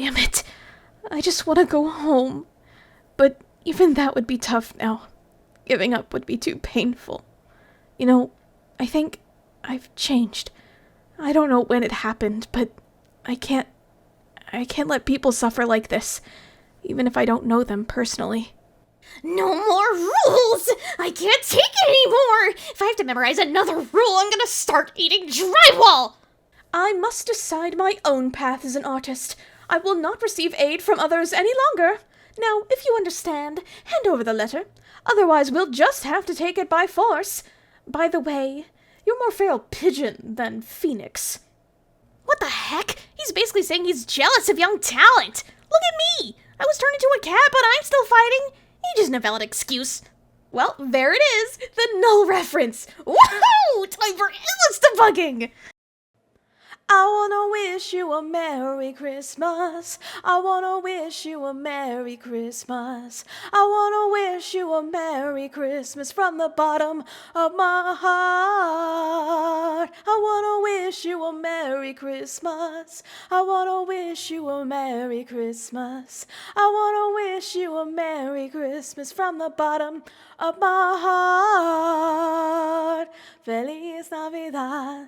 Damn it. I just want to go home. But even that would be tough now. Giving up would be too painful. You know, I think I've changed. I don't know when it happened, but I can't let people suffer like this, even if I don't know them personally. No more rules! I can't take it anymore! If I have to memorize another rule, I'm gonna start eating drywall! I must decide my own path as an artist. I will not receive aid from others any longer. Now, if you understand, hand over the letter. Otherwise, we'll just have to take it by force. By the way, you're more feral pigeon than phoenix. What the heck? He's basically saying he's jealous of young talent. Look at me! I was turned into a cat, but I'm still fighting. Age isn't a valid excuse. Well, there it is, the null reference. Woohoo! Time for endless debugging! I wanna wish you a Merry Christmas. I wanna wish you a Merry Christmas. I wanna wish you a Merry Christmas from the bottom of my heart. I wanna wish you a Merry Christmas. I wanna wish you a Merry Christmas. I wanna wish you a Merry Christmas from the bottom of my heart. Feliz Navidad.